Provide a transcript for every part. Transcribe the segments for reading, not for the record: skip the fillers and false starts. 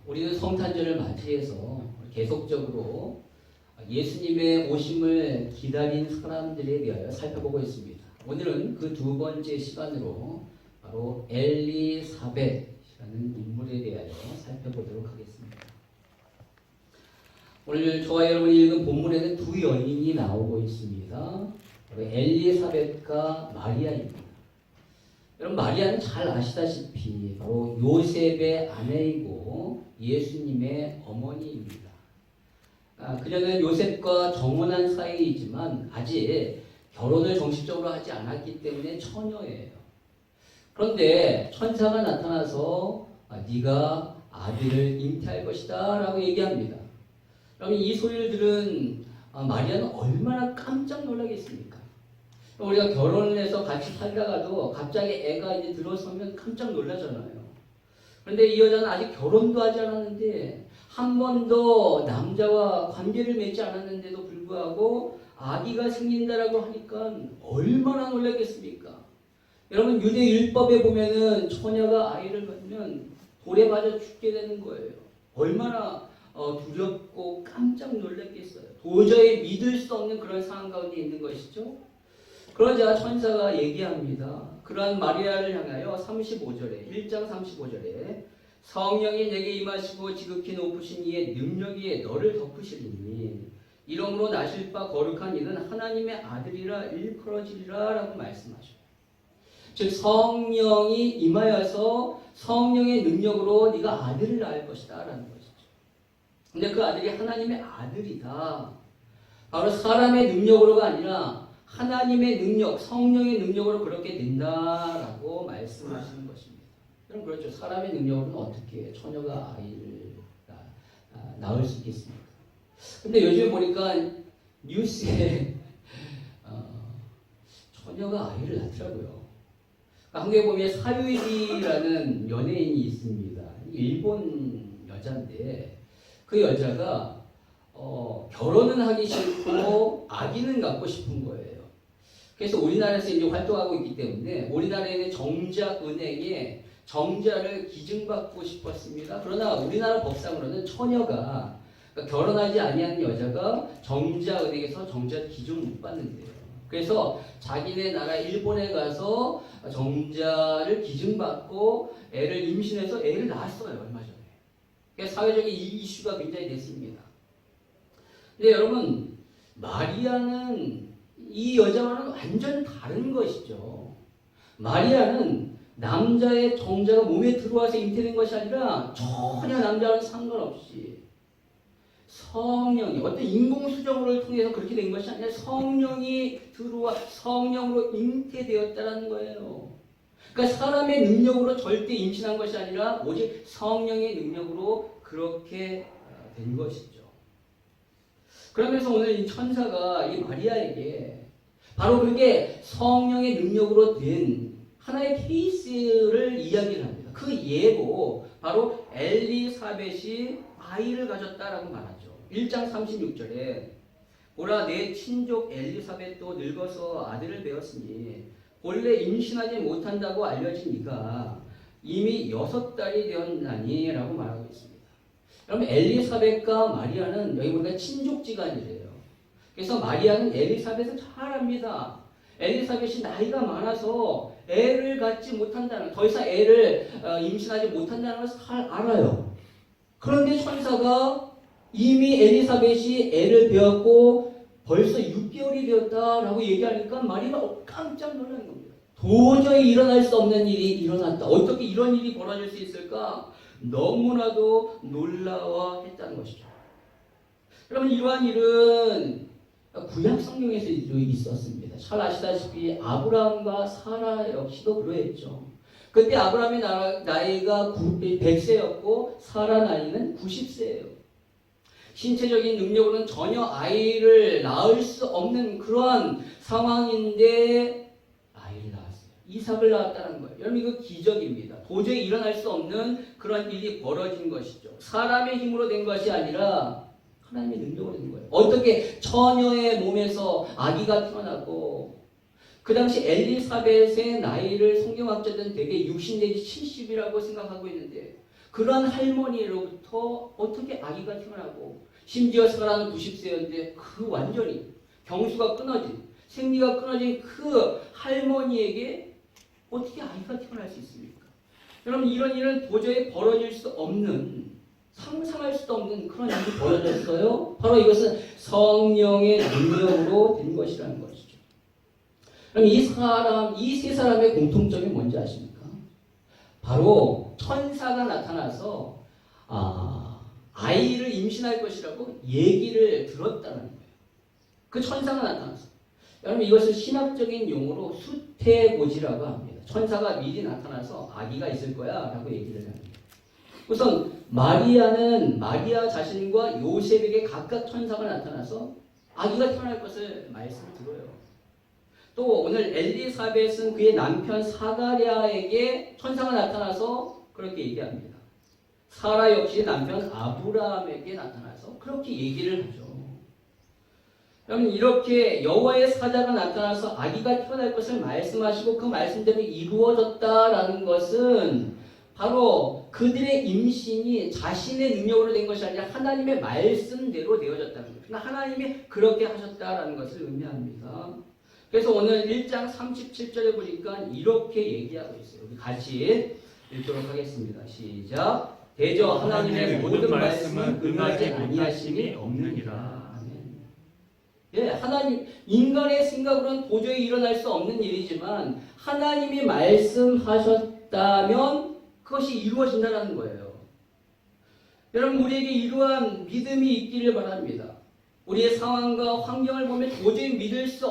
우리는 성탄절을 맞이해서 계속적으로 예수님의 오심을 기다린 사람들에 대하여 살펴보고 있습니다. 오늘은 그 두 번째 시간으로 바로 엘리사벳이라는 인물에 대하여 살펴보도록 하겠습니다. 오늘 저와 여러분이 읽은 본문에는 두 여인이 나오고 있습니다. 바로 엘리사벳과 마리아입니다. 여러분, 마리아는 잘 아시다시피 바로 요셉의 아내이고 예수님의 어머니입니다. 그녀는 요셉과 정혼한 사이이지만 아직 결혼을 정식적으로 하지 않았기 때문에 처녀예요. 그런데 천사가 나타나서 네가 아들을 잉태할 것이다 라고 얘기합니다. 그럼 이 소리를 들은 마리아는 얼마나 깜짝 놀라겠습니까? 우리가 결혼을 해서 같이 살다가도 갑자기 애가 이제 들어서면 깜짝 놀라잖아요. 그런데 이 여자는 아직 결혼도 하지 않았는데 한 번도 남자와 관계를 맺지 않았는데도 불구하고 아기가 생긴다라고 하니까 얼마나 놀랐겠습니까? 여러분, 유대 율법에 보면은 처녀가 아이를 갖으면 돌에 맞아 죽게 되는 거예요. 얼마나 두렵고 깜짝 놀랐겠어요. 도저히 믿을 수 없는 그런 상황 가운데 있는 것이죠. 그러자 천사가 얘기합니다. 그러한 마리아를 향하여 35절에 1장 35절에 성령이 내게 임하시고 지극히 높으신 이의 능력이 너를 덮으시리니 이러므로 나실 바 거룩한 이는 하나님의 아들이라 일컬어지리라 라고 말씀하셔요. 즉 성령이 임하여서 성령의 능력으로 네가 아들을 낳을 것이다 라는 것이죠. 근데 그 아들이 하나님의 아들이다. 바로 사람의 능력으로가 아니라 하나님의 능력, 성령의 능력으로 그렇게 된다라고 말씀하시는 것입니다. 그럼 그렇죠. 사람의 능력으로는 어떻게 처녀가 아이를 낳을 수 있겠습니까? 근데 요즘에 보니까 뉴스에 처녀가 아이를 낳더라고요. 한국에 보면 사유리라는 연예인이 있습니다. 일본 여자인데 그 여자가 결혼은 하기 싫고 아기는 갖고 싶은 거예요. 그래서 우리나라에서 이제 활동하고 있기 때문에 우리나라에는 정자은행에 정자를 기증받고 싶었습니다. 그러나 우리나라 법상으로는 처녀가 그러니까 결혼하지 아니한 여자가 정자은행에서 정자 기증을 못 받는데요. 그래서 자기네 나라 일본에 가서 정자를 기증받고 애를 임신해서 애를 낳았어요. 얼마 전에. 그래서 사회적인 이 이슈가 굉장히 됐습니다. 근데 여러분, 마리아는 이 여자와는 완전 다른 것이죠. 마리아는 남자의 정자가 몸에 들어와서 잉태된 것이 아니라 전혀 남자와는 상관없이 성령이 어떤 인공수정을 통해서 그렇게 된 것이 아니라 성령이 들어와 성령으로 잉태되었다는 거예요. 그러니까 사람의 능력으로 절대 임신한 것이 아니라 오직 성령의 능력으로 그렇게 된 것이죠. 그러면서 오늘 이 천사가 이 마리아에게 바로 그렇게 성령의 능력으로 된 하나의 케이스를 이야기를 합니다. 그 예로 바로 엘리사벳이 아이를 가졌다라고 말하죠. 1장 36절에 보라 내 친족 엘리사벳도 늙어서 아들을 배웠으니 본래 임신하지 못한다고 알려진 이가 이미 6달이 되었나니 라고 말하고 있습니다. 그러면 엘리사벳과 마리아는 여기 보니까 친족지간이래요. 그래서 마리아는 엘리사벳을 잘 압니다. 엘리사벳이 나이가 많아서 애를 갖지 못한다는, 더 이상 애를 임신하지 못한다는 것을 잘 알아요. 그런데 천사가 이미 엘리사벳이 애를 배웠고 벌써 6개월이 되었다라고 얘기하니까 마리아가 깜짝 놀라는 겁니다. 도저히 일어날 수 없는 일이 일어났다. 어떻게 이런 일이 벌어질 수 있을까? 너무나도 놀라워했다는 것이죠. 여러분, 이러한 일은 구약 성경에서 있었습니다. 잘 아시다시피 아브라함과 사라 역시도 그러했죠. 그때 아브라함의 나이가 100세였고 사라 나이는 90세예요. 신체적인 능력으로는 전혀 아이를 낳을 수 없는 그러한 상황인데 아이를 낳았어요. 이삭을 낳았다는 거예요. 여러분, 이거 기적입니다. 도저히 일어날 수 없는 그런 일이 벌어진 것이죠. 사람의 힘으로 된 것이 아니라 하나님의 능력으로 된 거예요. 어떻게 처녀의 몸에서 아기가 태어나고 그 당시 엘리사벳의 나이를 성경학자들은 대개 60 내지 70이라고 생각하고 있는데 그런 할머니로부터 어떻게 아기가 태어나고 심지어 사람은 90세였는데 그 완전히 경수가 끊어진 생리가 끊어진 그 할머니에게 어떻게 아이가 태어날 수 있습니까? 여러분 이런 일은 도저히 벌어질 수 없는 상상할 수도 없는 그런 일이 벌어졌어요. 바로 이것은 성령의 능력으로 된 것이라는 것이죠. 그럼 이 세 사람의 공통점이 뭔지 아십니까? 바로 천사가 나타나서 아이를 임신할 것이라고 얘기를 들었다는 거예요. 그 천사가 나타났어요. 여러분 이것을 신학적인 용어로 수태고지라고 합니다. 천사가 미리 나타나서 아기가 있을 거야 라고 얘기를 합니다. 우선 마리아 자신과 요셉에게 각각 천사가 나타나서 아기가 태어날 것을 말씀을 들어요. 또 오늘 엘리사벳은 그의 남편 사가랴에게 천사가 나타나서 그렇게 얘기합니다. 사라 역시 남편 아브라함에게 나타나서 그렇게 얘기를 하죠. 여러분 이렇게 여호와의 사자가 나타나서 아기가 태어날 것을 말씀하시고 그 말씀대로 이루어졌다라는 것은 바로 그들의 임신이 자신의 능력으로 된 것이 아니라 하나님의 말씀대로 되어졌다는 거예요. 그러나 하나님이 그렇게 하셨다라는 것을 의미합니다. 그래서 오늘 1장 37절에 보니까 이렇게 얘기하고 있어요. 우리 같이 읽도록 하겠습니다. 시작. 대저 하나님의 모든 말씀은 응하지 아니하심이 없느니라. 예, 하나님, 인간의 생각으로는 도저히 일어날 수 없는 일이지만 하나님이 말씀하셨다면 그것이 이루어진다는 거예요. 여러분 우리에게 이러한 믿음이 있기를 바랍니다. 우리의 상황과 환경을 보면 도저히 믿을 수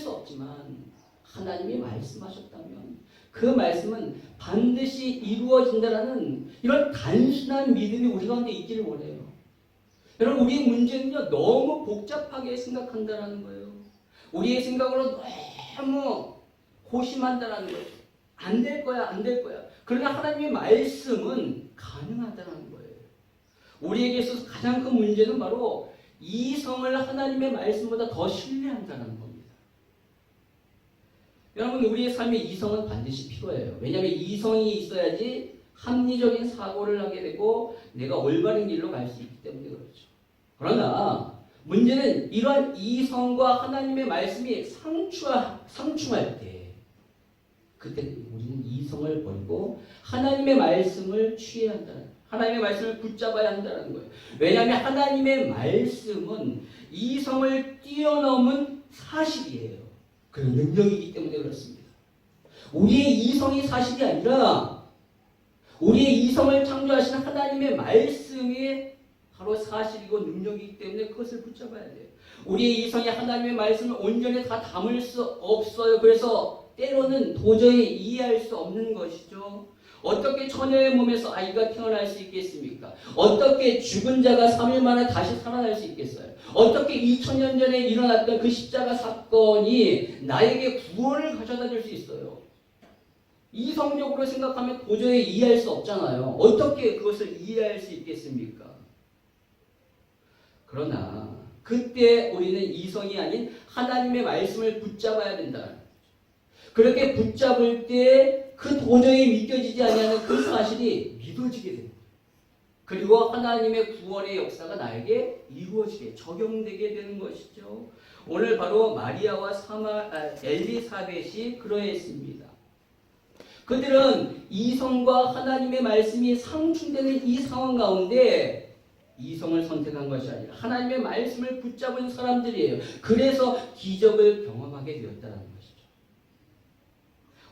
없지만 하나님이 말씀하셨다면 그 말씀은 반드시 이루어진다라는 이런 단순한 믿음이 우리 가운데 있기를 원해요. 여러분 우리의 문제는요 너무 복잡하게 생각한다는 거예요. 우리의 생각으로 너무 고심한다는 거예요. 안 될 거야. 그러나 하나님의 말씀은 가능하다는 거예요. 우리에게 있어서 가장 큰 문제는 바로 이성을 하나님의 말씀보다 더 신뢰한다는 겁니다. 여러분 우리의 삶에 이성은 반드시 필요해요. 왜냐하면 이성이 있어야지 합리적인 사고를 하게 되고 내가 올바른 길로 갈 수 있기 때문에 그렇죠. 그러나 문제는 이러한 이성과 하나님의 말씀이 상충할 때 그때 우리는 이성을 버리고 하나님의 말씀을 취해야 한다는 하나님의 말씀을 붙잡아야 한다는 거예요. 왜냐하면 하나님의 말씀은 이성을 뛰어넘은 사실이에요. 그런 능력이기 때문에 그렇습니다. 우리의 이성이 사실이 아니라 우리의 이성을 창조하시는 하나님의 말씀이 바로 사실이고 능력이기 때문에 그것을 붙잡아야 돼요. 우리의 이성이 하나님의 말씀을 온전히 다 담을 수 없어요. 그래서 때로는 도저히 이해할 수 없는 것이죠. 어떻게 처녀의 몸에서 아이가 태어날 수 있겠습니까? 어떻게 죽은 자가 3일 만에 다시 살아날 수 있겠어요? 어떻게 2000년 전에 일어났던 그 십자가 사건이 나에게 구원을 가져다 줄 수 있어요? 이성적으로 생각하면 도저히 이해할 수 없잖아요. 어떻게 그것을 이해할 수 있겠습니까? 그러나 그때 우리는 이성이 아닌 하나님의 말씀을 붙잡아야 된다. 그렇게 붙잡을 때 그 도저히 믿겨지지 않는 그 사실이 믿어지게 됩니다. 그리고 하나님의 구원의 역사가 나에게 이루어지게 적용되게 되는 것이죠. 오늘 바로 마리아와 엘리사벳이 그러했습니다. 그들은 이성과 하나님의 말씀이 상충되는 이 상황 가운데 이성을 선택한 것이 아니라 하나님의 말씀을 붙잡은 사람들이에요. 그래서 기적을 경험하게 되었다는 것이죠.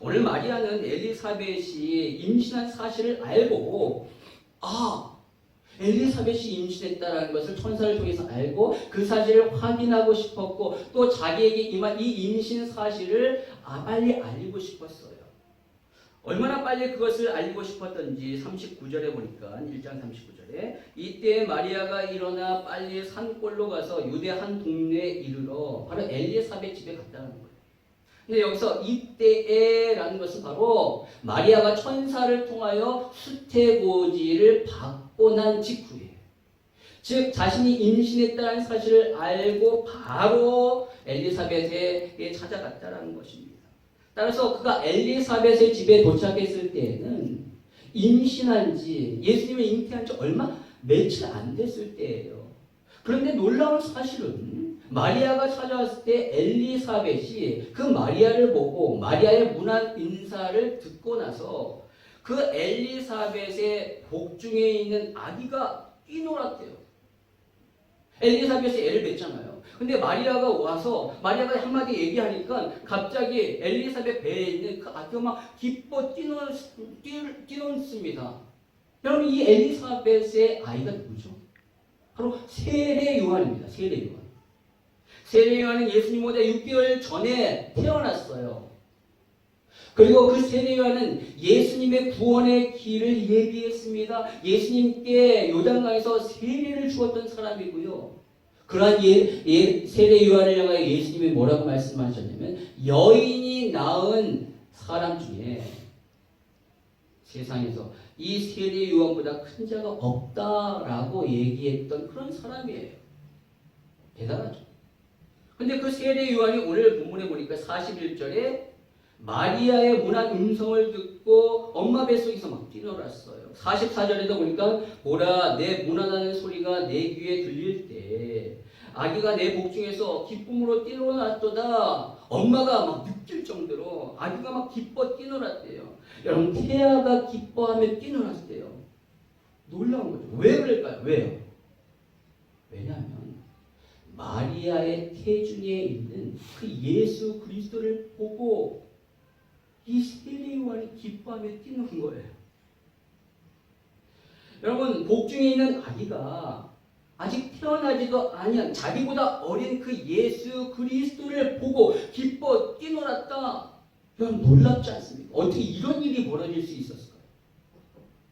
오늘 마리아는 엘리사벳이 임신한 사실을 알고 엘리사벳이 임신했다는 것을 천사를 통해서 알고 그 사실을 확인하고 싶었고 또 자기에게 임한 이 임신 사실을 빨리 알리고 싶었어요. 얼마나 빨리 그것을 알리고 싶었던지 39절에 보니까 1장 39절에 이때 마리아가 일어나 빨리 산골로 가서 유대 한 동네에 이르러 바로 엘리사벳 집에 갔다는 거예요. 근데 여기서 이때에라는 것은 바로 마리아가 천사를 통하여 수태고지를 받고 난 직후에 즉 자신이 임신했다는 사실을 알고 바로 엘리사벳에게 찾아갔다는 것입니다. 따라서 그가 엘리사벳의 집에 도착했을 때에는 임신한 지 예수님이 잉태한 지 얼마 며칠 안 됐을 때예요. 그런데 놀라운 사실은 마리아가 찾아왔을 때 엘리사벳이 그 마리아를 보고 마리아의 문안 인사를 듣고 나서 그 엘리사벳의 복중에 있는 아기가 뛰놀았대요. 엘리사벳이 애를 맺잖아요. 근데 마리아가 와서 마리아가 한마디 얘기하니까 갑자기 엘리사벳 배에 있는 그 아기가 막 기뻐 뛰놀습니다. 여러분 이 엘리사벳의 아이가 누구죠? 바로 세례 요한입니다. 세례 요한. 세례 요한은 예수님보다 6개월 전에 태어났어요. 그리고 그 세례 요한은 예수님의 구원의 길을 예비했습니다. 예수님께 요단강에서 세례를 주었던 사람이고요. 그러한 세례 요한을 향하여 예수님이 뭐라고 말씀하셨냐면 여인이 낳은 사람 중에 세상에서 이 세례 요한보다 큰 자가 없다라고 얘기했던 그런 사람이에요. 대단하죠. 근데 그 세례 요한이 오늘 본문에 보니까 41절에 마리아의 문안 음성을 듣고 엄마 뱃속에서 막 뛰놀았어요. 44절에도 보니까 보라 내 문안하는 소리가 내 귀에 들릴 때 아기가 내 복중에서 기쁨으로 뛰놀았도다. 엄마가 막 느낄 정도로 아기가 막 기뻐 뛰놀았대요. 여러분 태아가 기뻐하며 뛰놀았대요. 놀라운 거죠. 왜 그럴까요? 왜요? 왜냐하면 마리아의 태중에 있는 그 예수 그리스도를 보고 이 세례 요한이 기뻐하며 뛰는 거예요. 여러분 복중에 있는 아기가 아직 태어나지도 아니한 자기보다 어린 그 예수 그리스도를 보고 기뻐 뛰놀았다. 여러분 놀랍지 않습니까? 어떻게 이런 일이 벌어질 수 있었을까요?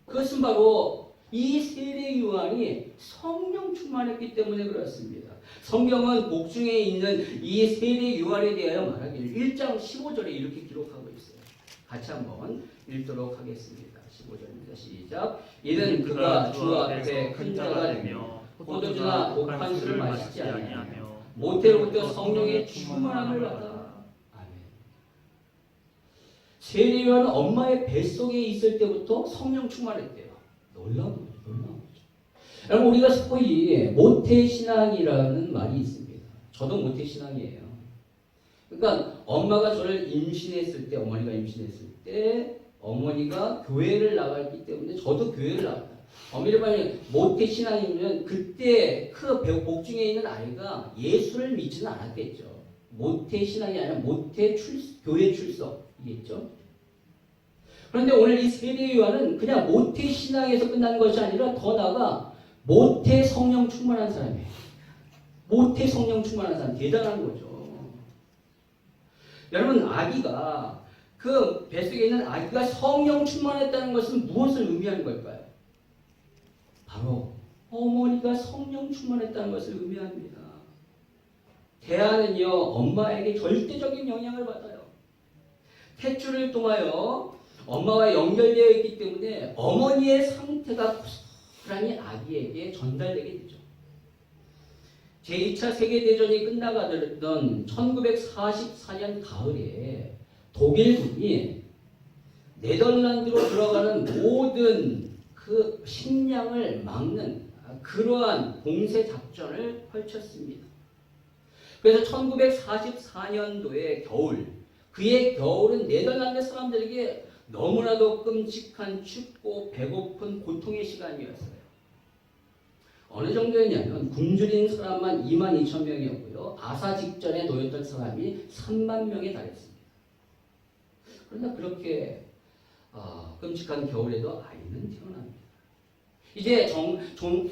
그것은 바로 이 세례 요한이 성령 충만했기 때문에 그렇습니다. 성경은 복중에 있는 이 세례 요한에 대하여 말하기를 1장 15절에 이렇게 기록하고 있어요. 같이 한번 읽도록 하겠습니다. 15절입니다. 시작. 이는 그가 주 앞에 큰 자가 되며 포도주나 독한 술을 마시지 아니하며 모태로부터 성령의 충만함을 받아. 아멘. 세례 요한은 엄마의 뱃속에 있을 때부터 성령 충만했대요. 놀라운 거죠. 놀라운 거죠. 여러분 우리가 소위 모태신앙이라는 말이 있습니다. 저도 모태신앙이에요. 그러니까 엄마가 저를 임신했을 때, 어머니가 임신했을 때 어머니가 교회를 나갔기 때문에 저도 교회를 나갔다. 어머니를 보면 모태신앙이면 그때 그 복중에 있는 아이가 예수를 믿지는 않았겠죠. 모태신앙이 아니라 교회 출석이겠죠. 그런데 오늘 이 세례 요한은 그냥 모태신앙에서 끝난 것이 아니라 더 나아가 모태 성령 충만한 사람이에요. 모태 성령 충만한 사람 대단한 거죠. 여러분 아기가 그 뱃속에 있는 아기가 성령 충만했다는 것은 무엇을 의미하는 걸까요? 바로 어머니가 성령 충만했다는 것을 의미합니다. 태아는요 엄마에게 절대적인 영향을 받아요. 탯줄을 통하여 엄마와 연결되어 있기 때문에 어머니의 상태가 고스란히 아기에게 전달되게 되죠. 제2차 세계대전이 끝나가던 1944년 가을에 독일군이 네덜란드로 들어가는 모든 그 식량을 막는 그러한 공세 작전을 펼쳤습니다. 그래서 1944년도의 겨울, 그의 겨울은 네덜란드 사람들에게 너무나도 끔찍한 춥고 배고픈 고통의 시간이었어요. 어느 정도였냐면 굶주린 사람만 22,000명이었고요. 아사 직전에 놓였던 사람이 3만 명에 달했습니다. 그러나 그렇게 끔찍한 겨울에도 아이는 태어납니다. 이제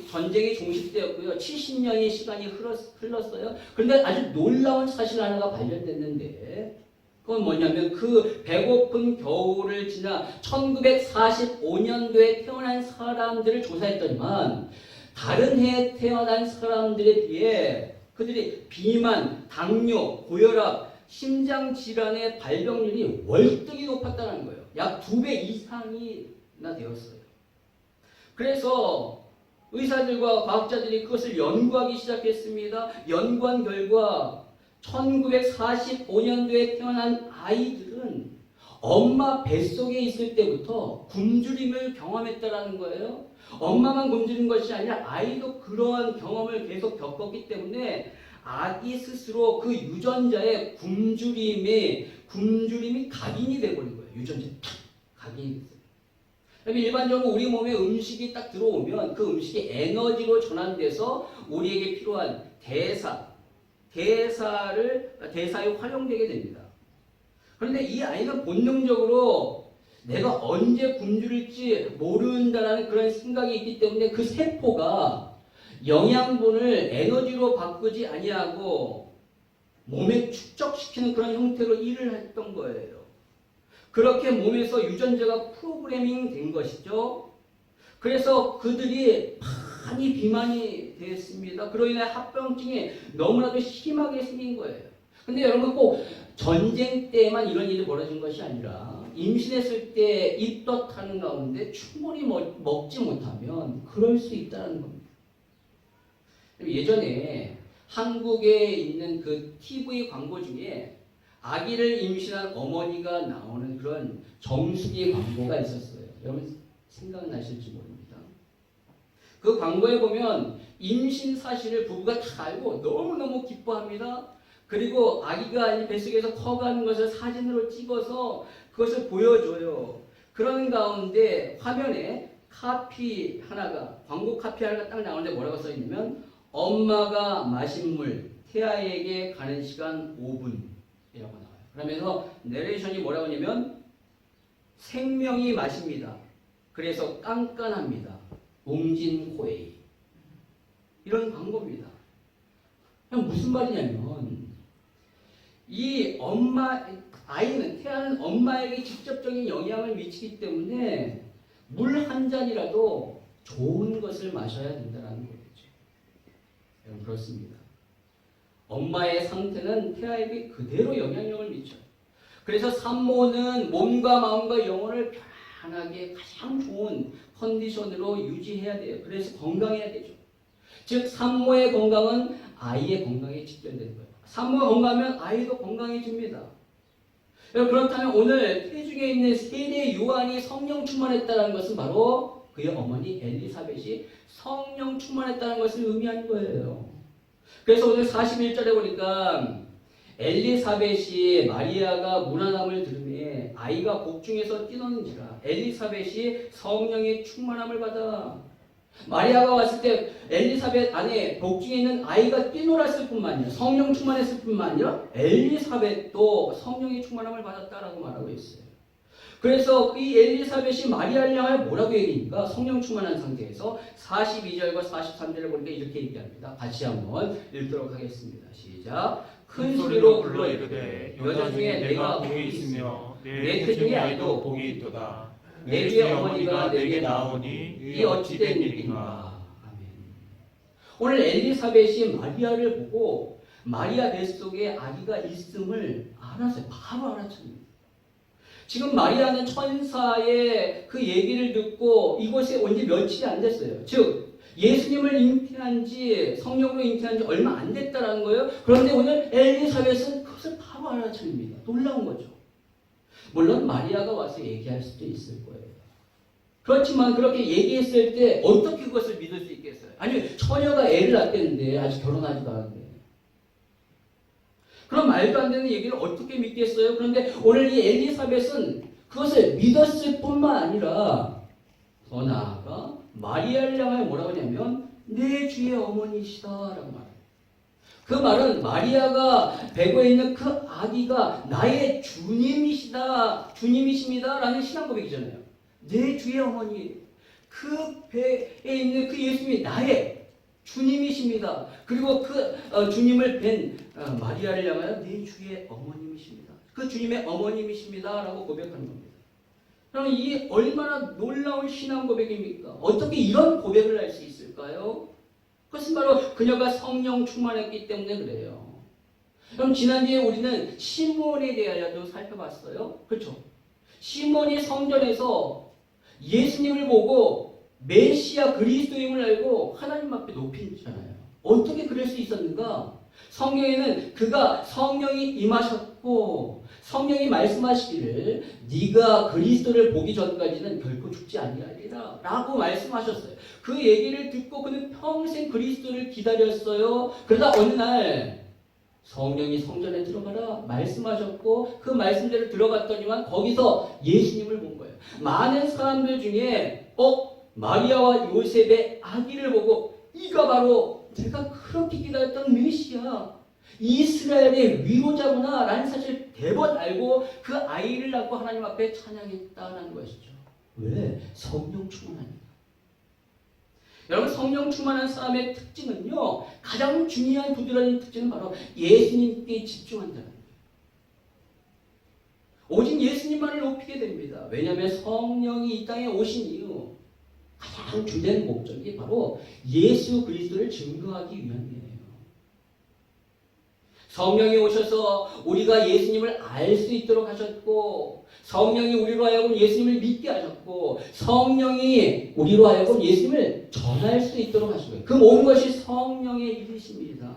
전쟁이 종식되었고요. 70년의 시간이 흘렀어요. 그런데 아주 놀라운 사실 하나가 발견됐는데 그건 뭐냐면 그 배고픈 겨울을 지나 1945년도에 태어난 사람들을 조사했더니만 다른 해에 태어난 사람들에 비해 그들이 비만, 당뇨, 고혈압, 심장질환의 발병률이 월등히 높았다는 거예요. 약 2배 이상이나 되었어요. 그래서 의사들과 과학자들이 그것을 연구하기 시작했습니다. 연구한 결과 1945년도에 태어난 아이들은 엄마 뱃속에 있을 때부터 굶주림을 경험했다라는 거예요. 엄마만 굶주린 것이 아니라 아이도 그러한 경험을 계속 겪었기 때문에 아기 스스로 그 유전자의 굶주림이 각인이 돼버린 거예요. 유전자에 탁 각인이 됐어요. 일반적으로 우리 몸에 음식이 딱 들어오면 그 음식이 에너지로 전환돼서 우리에게 필요한 대사에 활용되게 됩니다. 그런데 이 아이는 본능적으로 내가 언제 굶주릴지 모른다라는 그런 생각이 있기 때문에 그 세포가 영양분을 에너지로 바꾸지 아니하고 몸에 축적시키는 그런 형태로 일을 했던 거예요. 그렇게 몸에서 유전자가 프로그래밍 된 것이죠. 그래서 그들이 많이 비만이 됐습니다. 그로 인해 합병증이 너무나도 심하게 생긴 거예요. 근데 여러분 꼭 전쟁 때만 이런 일이 벌어진 것이 아니라 임신했을 때 입덧하는 가운데 충분히 먹지 못하면 그럴 수 있다는 겁니다. 예전에 한국에 있는 그 TV 광고 중에 아기를 임신한 어머니가 나오는 그런 정수기 광고가 있었어요. 여러분 생각나실지 모릅니다. 그 광고에 보면 임신 사실을 부부가 다 알고 너무너무 기뻐합니다. 그리고 아기가 뱃속에서 커가는 것을 사진으로 찍어서 그것을 보여줘요. 그런 가운데 화면에 광고 카피 하나가 딱 나오는데 뭐라고 써있냐면 엄마가 마신 물, 태아에게 가는 시간 5분이라고 나와요. 그러면서 내레이션이 뭐라고 하냐면 생명이 마십니다. 그래서 깐깐합니다. 웅진코에이. 이런 광고입니다. 그냥 무슨 말이냐면 이 태아는 엄마에게 직접적인 영향을 미치기 때문에 물 한 잔이라도 좋은 것을 마셔야 된다는 거죠. 여러분 그렇습니다. 엄마의 상태는 태아에게 그대로 영향력을 미쳐요. 그래서 산모는 몸과 마음과 영혼을 편안하게 가장 좋은 컨디션으로 유지해야 돼요. 그래서 건강해야 되죠. 즉 산모의 건강은 아이의 건강에 직결되는 거예요. 산모가 건강하면 아이도 건강해집니다. 여러분 그렇다면 오늘 태중에 있는 세례 요한이 성령 충만했다는 것은 바로 그의 어머니 엘리사벳이 성령 충만했다는 것을 의미하는 거예요. 그래서 오늘 41절에 보니까 엘리사벳이 마리아가 문안함을 들으며 아이가 복중에서 뛰노는지라 엘리사벳이 성령의 충만함을 받아. 마리아가 왔을 때 엘리사벳 안에 복중에 있는 아이가 뛰놀았을 뿐만 아니라 성령 충만했을 뿐만 아니라 엘리사벳도 성령의 충만함을 받았다라고 말하고 있어요. 그래서 이 엘리사벳이 마리아를 향하여 뭐라고 얘기합니까? 성령 충만한 상태에서 42절과 43절을 보니까 이렇게 얘기합니다. 같이 한번 읽도록 하겠습니다. 시작. 큰 소리로 불러 이르되 여자 중에 내가 복이 있으며 내 태중의 아이도 복이 있도다. 내 주의 어머니가 내게 나오니 이 어찌된 일인가. 아멘. 오늘 엘리사벳이 마리아를 보고 마리아 뱃속에 아기가 있음을 알았어요. 바로 알아챕니다. 지금 마리아는 천사의 그 얘기를 듣고 이곳에 온 지 며칠이 안 됐어요. 즉 예수님을 잉태한 지 성령으로 잉태한 지 얼마 안 됐다라는 거예요. 그런데 오늘 엘리사벳은 그것을 바로 알아챕니다. 놀라운 거죠. 물론 마리아가 와서 얘기할 수도 있을 거예요. 그렇지만 그렇게 얘기했을 때 어떻게 그것을 믿을 수 있겠어요? 아니 처녀가 애를 낳겠는데 아직 결혼하지도 않았는데 그런 말도 안 되는 얘기를 어떻게 믿겠어요? 그런데 오늘 이 엘리사벳은 그것을 믿었을 뿐만 아니라 더 나아가 마리아를 향하여 뭐라고 하냐면 내 주의 어머니시다라고 말해요. 그 말은 마리아가 배고에 있는 그 아기가 나의 주님이십니다라는 신앙 고백이잖아요. 내 주의 어머니, 그 배에 있는 그 예수님이 나의 주님이십니다. 그리고 그 주님을 뵌 마리아를 향하여 내 주의 어머님이십니다. 그 주님의 어머님이십니다. 라고 고백하는 겁니다. 그럼 이 얼마나 놀라운 신앙 고백입니까? 어떻게 이런 고백을 할 수 있을까요? 그것은 바로 그녀가 성령 충만했기 때문에 그래요. 그럼 지난주에 우리는 시몬에 대하여도 살펴봤어요. 그렇죠? 시몬이 성전에서 예수님을 보고 메시아 그리스도임을 알고 하나님 앞에 높이잖아요. 어떻게 그럴 수 있었는가? 성경에는 그가 성령이 임하셨다. 잡고 성령이 말씀하시기를 네가 그리스도를 보기 전까지는 결코 죽지 아니하리라 라고 말씀하셨어요. 그 얘기를 듣고 그는 평생 그리스도를 기다렸어요. 그러다 어느 날 성령이 성전에 들어가라 말씀하셨고 그 말씀대로 들어갔더니만 거기서 예수님을 본 거예요. 많은 사람들 중에 마리아와 요셉의 아기를 보고 이가 바로 제가 그렇게 기다렸던 메시아 이스라엘의 위로자구나 라는 사실을 대번 알고 그 아이를 낳고 하나님 앞에 찬양했다는 것이죠. 왜? 성령 충만하니까. 여러분 성령 충만한 사람의 특징은요. 가장 중요한 부드러운 특징은 바로 예수님께 집중한다는 거예요. 오직 예수님만을 높이게 됩니다. 왜냐하면 성령이 이 땅에 오신 이유 가장 주된 목적이 바로 예수 그리스도를 증거하기 위함이에요. 성령이 오셔서 우리가 예수님을 알 수 있도록 하셨고 성령이 우리로 하여금 예수님을 믿게 하셨고 성령이 우리로 하여금 예수님을 전할 수 있도록 하신 거예요. 그 모든 것이 성령의 일이십니다.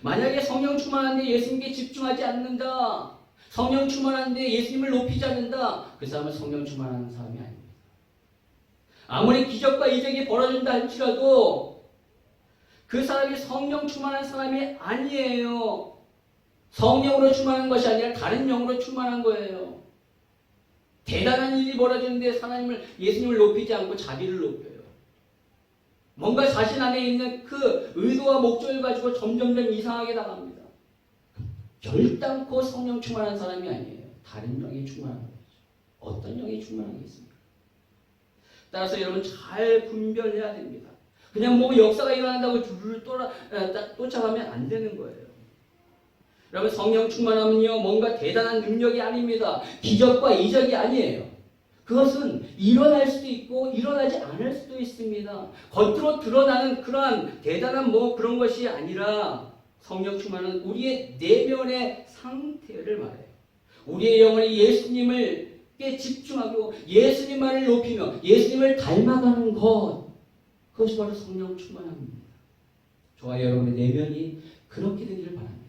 만약에 성령 충만한데 예수님께 집중하지 않는다. 성령 충만한데 예수님을 높이지 않는다. 그 사람은 성령 충만한 사람이 아닙니다. 아무리 기적과 이적이 벌어진다 할지라도 그 사람이 성령 충만한 사람이 아니에요. 성령으로 충만한 것이 아니라 다른 영으로 충만한 거예요. 대단한 일이 벌어지는데 예수님을 높이지 않고 자기를 높여요. 뭔가 자신 안에 있는 그 의도와 목적을 가지고 점점점 이상하게 나갑니다. 결단코 성령 충만한 사람이 아니에요. 다른 영이 충만한 거죠. 어떤 영이 충만한 게 있습니까? 따라서 여러분 잘 분별해야 됩니다. 그냥 뭐 역사가 일어난다고 줄을 쫓아가면 안 되는 거예요. 여러분 성령 충만하면요 뭔가 대단한 능력이 아닙니다. 기적과 이적이 아니에요. 그것은 일어날 수도 있고 일어나지 않을 수도 있습니다. 겉으로 드러나는 그러한 대단한 그런 것이 아니라 성령 충만은 우리의 내면의 상태를 말해요. 우리의 영혼이 예수님을 집중하고 예수님만을 높이며 예수님을 닮아가는 것 그것이 바로 성령 충만함입니다. 저와 여러분의 내면이 그렇게 되기를 바랍니다.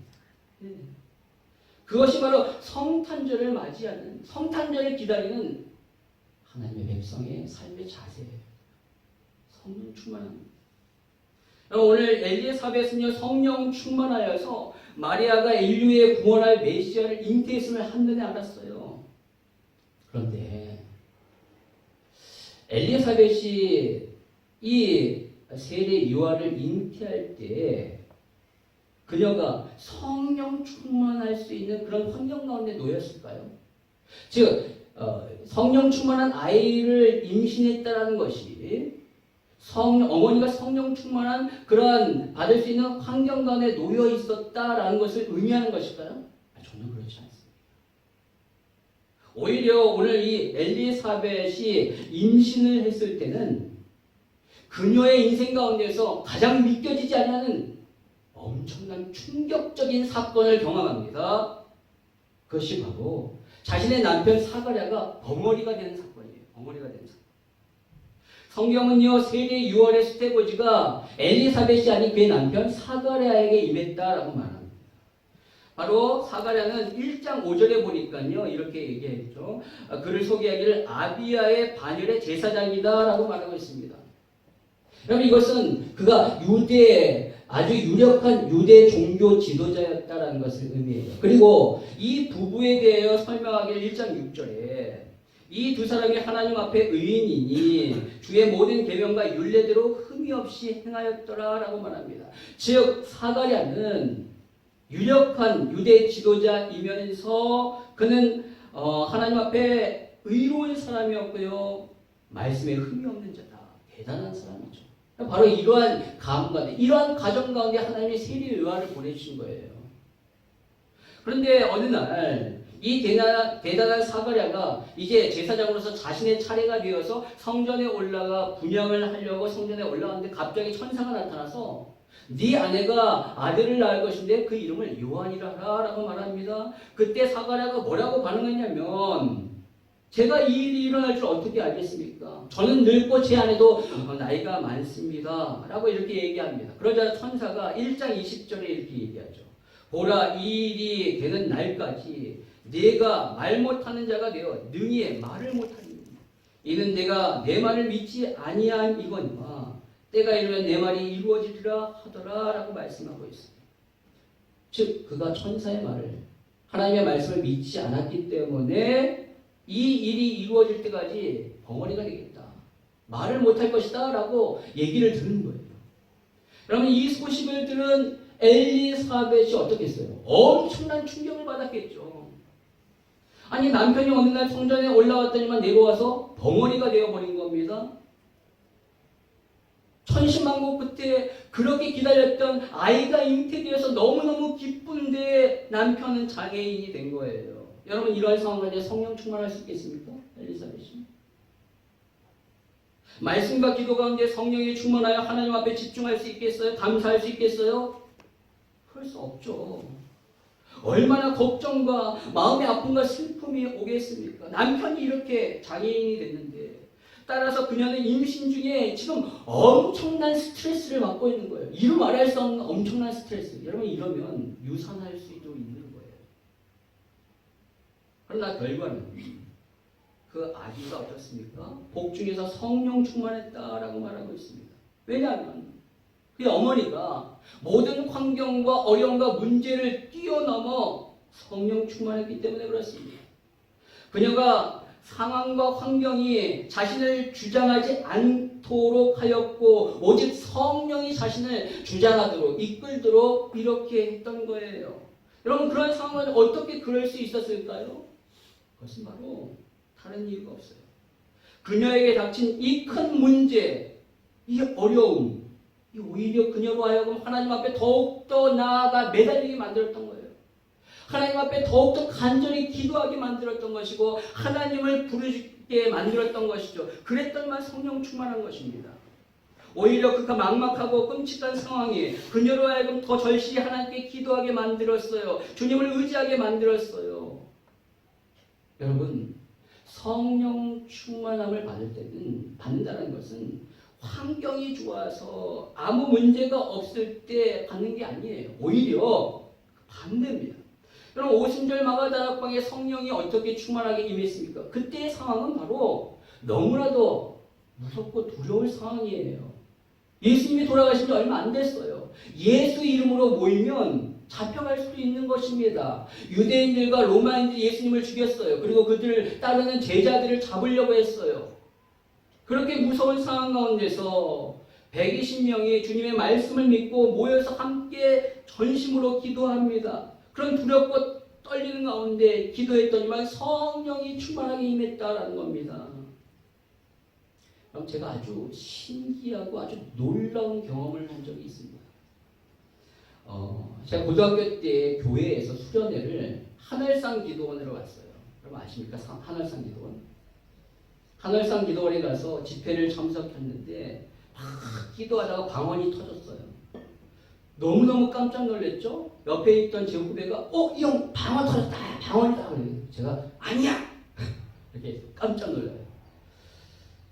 그것이 바로 성탄절을 맞이하는 성탄절을 기다리는 하나님의 백성의 삶의 자세예요. 성령 충만합니다. 오늘 엘리사벳은요 성령 충만하여서 마리아가 인류의 구원할 메시아를 잉태했음을 한눈에 알았어요. 그런데 엘리사벳이 이 세례 요한을 잉태할 때 그녀가 성령 충만할 수 있는 그런 환경 가운데 놓였을까요? 즉 성령 충만한 아이를 임신했다라는 것이 어머니가 성령 충만한 그러한 받을 수 있는 환경 가운데 놓여 있었다라는 것을 의미하는 것일까요? 전혀 그렇지 않습니다. 오히려 오늘 이 엘리사벳이 임신을 했을 때는 그녀의 인생 가운데서 가장 믿겨지지 않는 엄청난 충격적인 사건을 경험합니다. 그것이 바로 자신의 남편 사가랴가 벙어리가 된 사건이에요. 벙어리가 된 사건. 성경은요 세례 6월의 수태고지가 엘리사벳이 아닌 그의 남편 사가랴에게 임했다라고 말합니다. 바로 사가랴는 1장 5절에 보니까요 이렇게 얘기했죠. 그를 소개하기를 아비야의 반열의 제사장이다라고 말하고 있습니다. 여러분 이것은 그가 아주 유력한 유대 종교 지도자였다라는 것을 의미해요. 그리고 이 부부에 대하여 설명하기를 1장 6절에 이 두 사람이 하나님 앞에 의인이니 주의 모든 계명과 율례대로 흠이 없이 행하였더라라고 말합니다. 즉 사가랴는 유력한 유대 지도자이면서 그는 하나님 앞에 의로운 사람이었고요. 말씀에 흠이 없는 자다. 대단한 사람이죠. 바로 이러한 가문 가운데, 이러한 가정 가운데 하나님이 세례 요한을 보내주신 거예요. 그런데 어느 날 이 대단한 사가랴가 이제 제사장으로서 자신의 차례가 되어서 성전에 올라가 분향을 하려고 성전에 올라갔는데 갑자기 천사가 나타나서 네 아내가 아들을 낳을 것인데 그 이름을 요한이라 하라고 말합니다. 그때 사가랴가 뭐라고 반응했냐면 제가 이 일이 일어날 줄 어떻게 알겠습니까? 저는 늙고 제 아내도 나이가 많습니다. 라고 이렇게 얘기합니다. 그러자 천사가 1장 20절에 이렇게 얘기하죠. 보라, 이 일이 되는 날까지 내가 말 못하는 자가 되어 능히 말을 못하니 이는 내가 내 말을 믿지 아니한 이거니와 때가 이르면 내 말이 이루어지리라 하더라 라고 말씀하고 있습니다. 즉 그가 천사의 말을, 하나님의 말씀을 믿지 않았기 때문에 이 일이 이루어질 때까지 벙어리가 되겠다, 말을 못할 것이다 라고 얘기를 들은 거예요. 여러분, 이 소식을 들은 엘리사벳이 어떻겠어요? 엄청난 충격을 받았겠죠. 아니, 남편이 어느 날 성전에 올라왔더니만 내려와서 벙어리가 되어버린 겁니다. 천신만고 그때 그렇게 기다렸던 아이가 잉태되어서 너무너무 기쁜데 남편은 장애인이 된 거예요. 여러분, 이러한 상황 가운데 성령 충만할 수 있겠습니까? 엘리사벳이. 말씀과 기도 가운데 성령이 충만하여 하나님 앞에 집중할 수 있겠어요? 감사할 수 있겠어요? 그럴 수 없죠. 얼마나 걱정과 마음의 아픔과 슬픔이 오겠습니까? 남편이 이렇게 장애인이 됐는데, 따라서 그녀는 임신 중에 지금 엄청난 스트레스를 받고 있는 거예요. 이루 말할 수 없는 엄청난 스트레스. 여러분, 이러면 유산할 수도 있는 거예요. 그러나 결과는 그 아기가 어떻습니까? 복중에서 성령 충만했다라고 말하고 있습니다. 왜냐하면 그 어머니가 모든 환경과 어려움과 문제를 뛰어넘어 성령 충만했기 때문에 그렇습니다. 그녀가 상황과 환경이 자신을 주장하지 않도록 하였고 오직 성령이 자신을 주장하도록 이끌도록 이렇게 했던 거예요. 여러분, 그런 상황은 어떻게 그럴 수 있었을까요? 그것은 바로 다른 이유가 없어요. 그녀에게 닥친 이 큰 문제, 이 어려움, 이 오히려 그녀로 하여금 하나님 앞에 더욱더 나아가 매달리게 만들었던 거예요. 하나님 앞에 더욱더 간절히 기도하게 만들었던 것이고 하나님을 부르게 만들었던 것이죠. 그랬더니만 성령 충만한 것입니다. 오히려 그가 막막하고 끔찍한 상황이 그녀로 하여금 더 절실히 하나님께 기도하게 만들었어요. 주님을 의지하게 만들었어요. 여러분, 성령 충만함을 받는다는 것은 환경이 좋아서 아무 문제가 없을 때 받는 게 아니에요. 오히려 반대입니다. 여러분, 오순절 마가다락방에 성령이 어떻게 충만하게 임했습니까? 그때의 상황은 바로 너무나도 무섭고 두려울 상황이에요. 예수님이 돌아가신 지 얼마 안 됐어요. 예수 이름으로 모이면 잡혀갈 수도 있는 것입니다. 유대인들과 로마인들이 예수님을 죽였어요. 그리고 그들을 따르는 제자들을 잡으려고 했어요. 그렇게 무서운 상황 가운데서 120명이 주님의 말씀을 믿고 모여서 함께 전심으로 기도합니다. 그런 두렵고 떨리는 가운데 기도했더니만 성령이 충만하게 임했다라는 겁니다. 그럼 제가 아주 신기하고 아주 놀라운 경험을 한 적이 있습니다. 제가 고등학교 때 교회에서 수련회를 하늘상 기도원으로 갔어요. 여러분 아십니까? 하늘상 기도원? 하늘상 기도원에 가서 집회를 참석했는데 막 기도하다가 방언이 터졌어요. 너무너무 깜짝 놀랐죠? 옆에 있던 제 후배가 이 형 방언 터졌다, 방언이다. 그래요. 제가 아니야! 이렇게 깜짝 놀라요.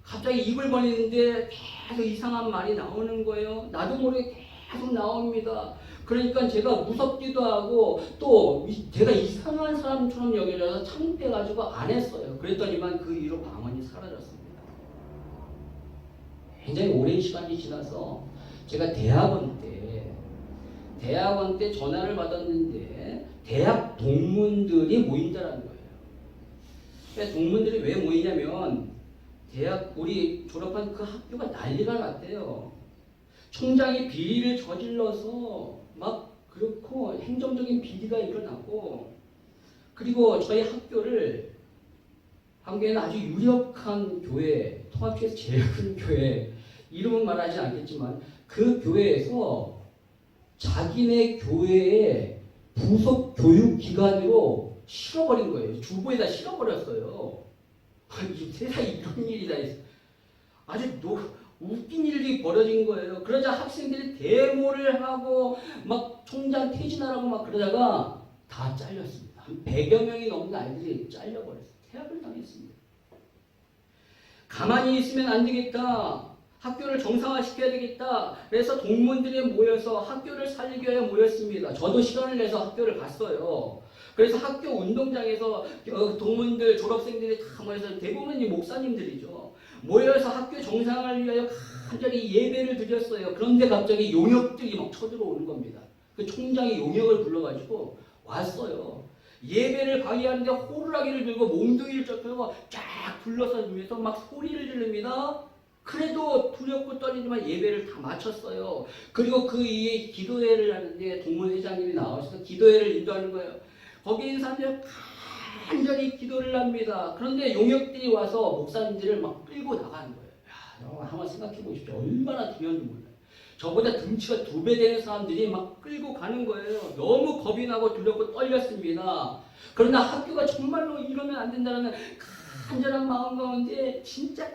갑자기 입을 벌리는데 계속 이상한 말이 나오는 거예요. 나도 모르게 계속 나옵니다. 그러니까 제가 무섭기도 하고 또 제가 이상한 사람처럼 여겨져서 창피해가지고 안 했어요. 그랬더니만 그 이후로 방언이 사라졌습니다. 굉장히 오랜 시간이 지나서 제가 대학원 때 전화를 받았는데 대학 동문들이 모인다라는 거예요. 그러니까 동문들이 왜 모이냐면 대학 우리 졸업한 그 학교가 난리가 났대요. 총장이 비리를 저질러서 막 그렇고 행정적인 비리가 일어나고, 그리고 저희 학교를 한국에는 아주 유력한 교회, 통합시에서 제일 큰 교회, 이름은 말하지 않겠지만 그 교회에서 자기네 교회의 부속 교육기관으로 실어버린 거예요. 주보에다 실어버렸어요. 이 세상에 이런 일이 다 있어. 아주 웃긴 일이 벌어진 거예요. 그러자 학생들이 데모를 하고 막 총장 퇴진하라고 막 그러다가 다 잘렸습니다. 한 100여 명이 넘는 아이들이 잘려버렸어요. 퇴학을 당했습니다. 가만히 있으면 안 되겠다. 학교를 정상화시켜야 되겠다. 그래서 동문들이 모여서 학교를 살리기 위해 모였습니다. 저도 시간을 내서 학교를 갔어요. 그래서 학교 운동장에서 동문들, 졸업생들이 다 모여서 대부분이 목사님들이죠. 모여서 학교 정상화를 위하여 간절히 예배를 드렸어요. 그런데 갑자기 용역들이 막 쳐들어오는 겁니다. 그 총장이 용역을 불러가지고 왔어요. 예배를 방해하는데 호루라기를 들고 몽둥이를 쫓고 쫙 둘러싸면서 막 소리를 지릅니다. 그래도 두렵고 떨리지만 예배를 다 마쳤어요. 그리고 그 이에 기도회를 하는데 동문회장님이 나와서 기도회를 인도하는 거예요. 거기 있는 사람들 간절히 기도를 합니다. 그런데 용역들이 와서 목사님들을 막 끌고 나가는 거예요. 야, 한번 생각해 보십시오. 얼마나 중요한지 몰라요. 저보다 등치가 2배 되는 사람들이 막 끌고 가는 거예요. 너무 겁이 나고 두렵고 떨렸습니다. 그러나 학교가 정말로 이러면 안 된다는 간절한 마음 가운데 진짜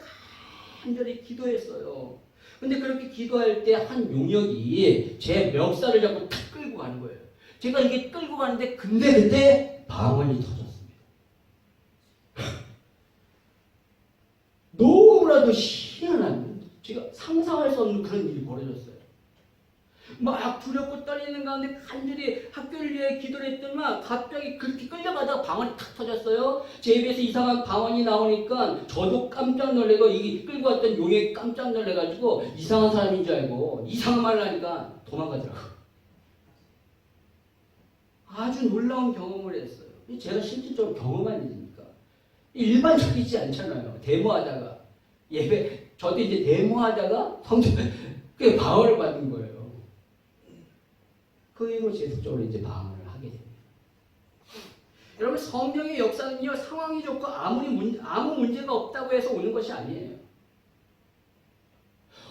간절히 기도했어요. 근데 그렇게 기도할 때 한 용역이 제 멱살을 잡고 탁 끌고 가는 거예요. 제가 이게 끌고 가는데 그때 방언이 터졌습니다. 너무나도 희한한, 제가 상상할 수 없는 그런 일이 벌어졌어요. 막 두렵고 떨리는 가운데 간절히 학교를 위해 기도를 했더니만 갑자기 그렇게 끌려가다가 방언이 탁 터졌어요. 제 입에서 이상한 방언이 나오니까 저도 깜짝 놀래고 이 끌고 왔던 용이 깜짝 놀래가지고 이상한 사람인 줄 알고 이상한 말을 하니까 도망가더라고요. 아주 놀라운 경험을 했어요. 제가 실질적으로 경험한 일이니까. 일반적이지 않잖아요. 데모하다가 예배, 저도 이제 데모하다가 성전 그 방언을 받은 거예요. 그 이후로 계속적으로 이제 방언을 하게 됩니다. 여러분, 성령의 역사는요, 상황이 좋고 아무 문제가 없다고 해서 오는 것이 아니에요.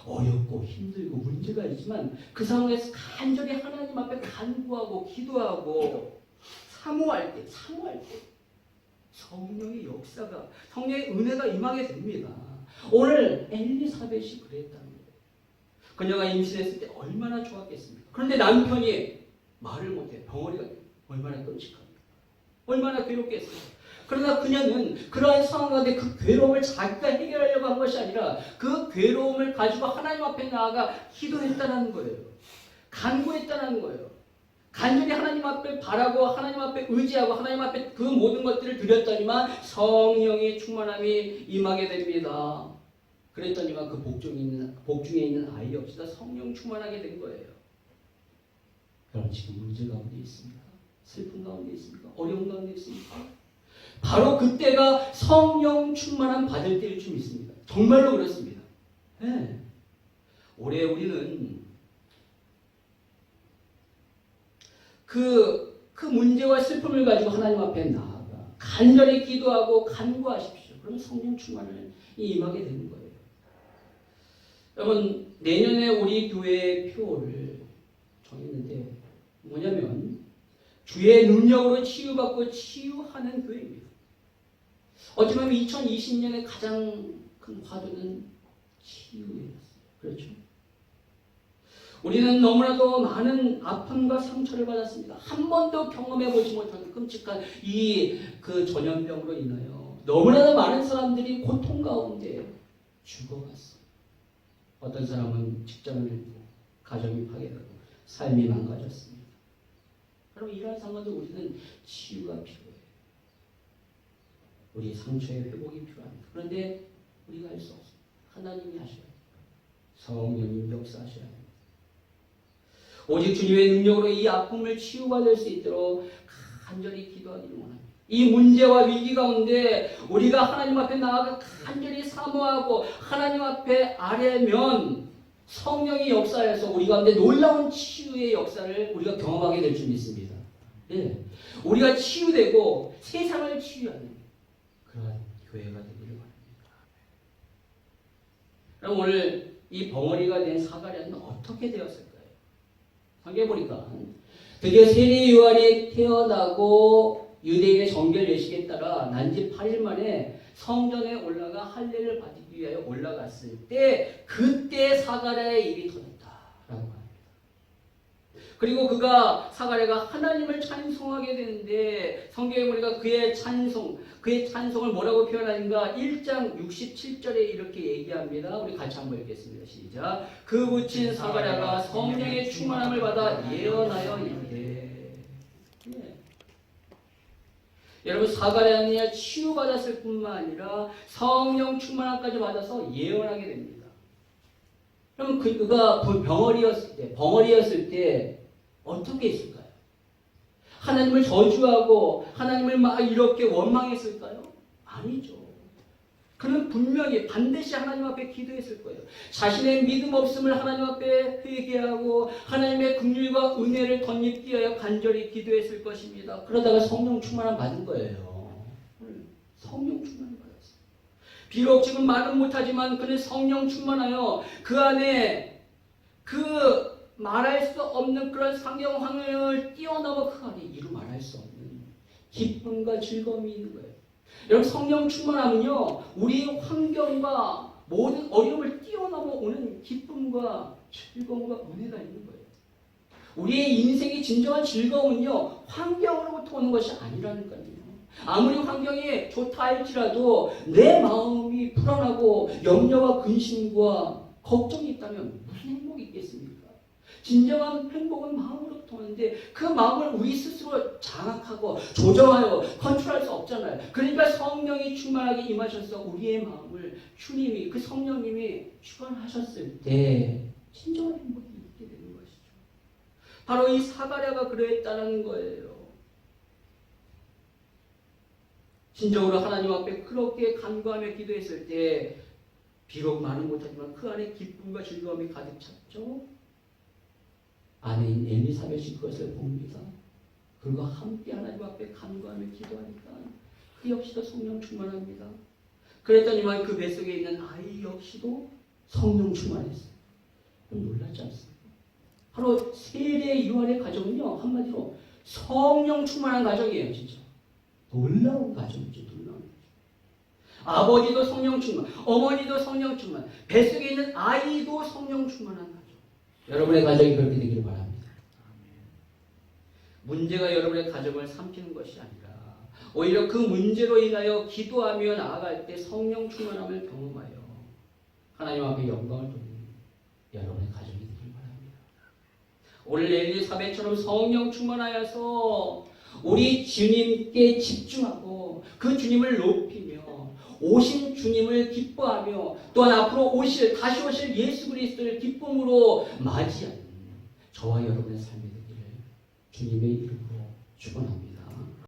어렵고 힘들고 문제가 있지만 그 상황에서 간절히 하나님 앞에 간구하고 기도하고 사모할 때 성령의 역사가, 성령의 은혜가 임하게 됩니다. 오늘 엘리사벳이 그랬다는 거예요. 그녀가 임신했을 때 얼마나 좋았겠습니까? 그런데 남편이 말을 못해 벙어리가 얼마나 끔찍합니까? 얼마나 괴롭겠어요. 그러나 그녀는 그러한 상황 가운데 그 괴로움을 자기가 해결하려고 한 것이 아니라 그 괴로움을 가지고 하나님 앞에 나아가 기도했다는 거예요. 간구했다는 거예요. 간절히 하나님 앞에 바라고 하나님 앞에 의지하고 하나님 앞에 그 모든 것들을 드렸더니만 성령의 충만함이 임하게 됩니다. 그랬더니만 그 복중에 있는 아이 없이다 성령 충만하게 된 거예요. 그럼 지금 문제 가운데 있습니까? 슬픈 가운데 있습니까? 어려운 가운데 있습니까? 바로 그때가 성령 충만함 받을 때일 줄 믿습니다. 정말로 그렇습니다. 네. 올해 우리는 그 문제와 슬픔을 가지고 하나님 앞에 나아가 간절히 기도하고 간구하십시오. 그러면 성령 충만을 임하게 되는 거예요. 여러분, 내년에 우리 교회의 표를 정했는데 뭐냐면 주의 능력으로 치유받고 치유하는 교회입니다. 어쩌면 2020년에 가장 큰 화두는 치유였어요. 그렇죠? 우리는 너무나도 많은 아픔과 상처를 받았습니다. 한 번도 경험해보지 못한 끔찍한 그 전염병으로 인하여 너무나도 많은 사람들이 고통 가운데 죽어갔어요. 어떤 사람은 직장을 잃고 가정이 파괴되고 삶이 망가졌습니다. 그럼 이러한 상황에서 우리는 치유가 필요해요. 우리 상처의 회복이 필요합니다. 그런데 우리가 할 수 없습니다. 하나님이 하셔야 돼요. 성령님 역사하셔야 됩니다. 오직 주님의 능력으로 이 아픔을 치유받을 수 있도록 간절히 기도하기를 원합니다. 이 문제와 위기 가운데 우리가 하나님 앞에 나아가 간절히 사모하고 하나님 앞에 아뢰면 성령의 역사에서 우리 가운데 놀라운 치유의 역사를 우리가 경험하게 될 줄 믿습니다. 예. 우리가 치유되고 세상을 치유하는 그런 교회가 되기를 바랍니다. 그럼 오늘 이 벙어리가 된 사가랴는 어떻게 되었을까요? 성경에 보니까 드디어 세례 요한이 태어나고 유대인의 정결 예식에 따라 난지 8일 만에 성전에 올라가 할례를 받기 위하여 올라갔을 때 그때 사가랴의 일이 터졌다라고 합니다. 그리고 사가랴가 하나님을 찬송하게 되는데 성경에 보니까 그의 찬송을 뭐라고 표현하는가? 1장 67절에 이렇게 얘기합니다. 우리 같이 한번 읽겠습니다. 시작. 그 붙인 사가랴가 성령의 충만함을 받아 예언하여 이르되. 예. 여러분, 사가랴는 치유받았을 뿐만 아니라 성령 충만함까지 받아서 예언하게 됩니다. 그럼 그가 벙어리였을 때 어떻게 했을까요? 하나님을 저주하고 하나님을 막 이렇게 원망했을까요? 아니죠. 그는 분명히 반드시 하나님 앞에 기도했을 거예요. 자신의 믿음 없음을 하나님 앞에 회개하고 하나님의 긍휼과 은혜를 덧입기 위하여 간절히 기도했을 것입니다. 그러다가 성령 충만함 받은 거예요. 성령 충만함 받았어요. 비록 지금 말은 못하지만 그는 성령 충만하여 그 안에 말할 수 없는 그런 상경황을 뛰어넘어 그 안에 이루 말할 수 없는 기쁨과 즐거움이 있는 거예요. 여러분, 성령 충만함은요, 우리의 환경과 모든 어려움을 뛰어넘어 오는 기쁨과 즐거움과 은혜가 있는 거예요. 우리의 인생의 진정한 즐거움은요, 환경으로부터 오는 것이 아니라는 거예요. 아무리 환경이 좋다 할지라도 내 마음이 불안하고 염려와 근심과 걱정이 있다면 무슨 행복이 있겠습니까? 진정한 행복은 마음으로부터 오는데 그 마음을 우리 스스로 장악하고 조정하여 컨트롤할 수 없잖아요. 그러니까 성령이 충만하게 임하셔서 우리의 마음을 주님이, 그 성령님이 주관하셨을 때 진정한 행복이 있게 되는 것이죠. 바로 이 사가랴가 그러했다는 거예요. 진정으로 하나님 앞에 그렇게 간구하며 기도했을 때 비록 말은 못하지만 그 안에 기쁨과 즐거움이 가득 찼죠. 아내인 엘리사벳이 그것을 봅니다. 그리고 함께 하나님 앞에 간구하며 기도하니까 그 역시도 성령 충만합니다. 그랬더니만 그 뱃속에 있는 아이 역시도 성령 충만했어요. 놀랍지 않습니까? 바로 세례 요한의 가정은요, 한마디로 성령 충만한 가정이에요. 진짜 놀라운 가정이죠. 놀라운 가정. 아버지도 성령 충만, 어머니도 성령 충만, 뱃속에 있는 아이도 성령 충만한 가정. 여러분의 가정이 그렇게 되기를 바랍니다. 문제가 여러분의 가정을 삼키는 것이 아니라 오히려 그 문제로 인하여 기도하며 나아갈 때 성령 충만함을 경험하여 하나님 앞에 영광을 돌리는 여러분의 가정이 되기를 바랍니다. 오늘 엘리사벳처럼 성령 충만하여서 우리 주님께 집중하고 그 주님을 높이며 오신 주님을 기뻐하며 또한 앞으로 다시 오실 예수 그리스도를 기쁨으로 맞이하는 저와 여러분의 삶이 되기를 주님의 이름으로 축원합니다.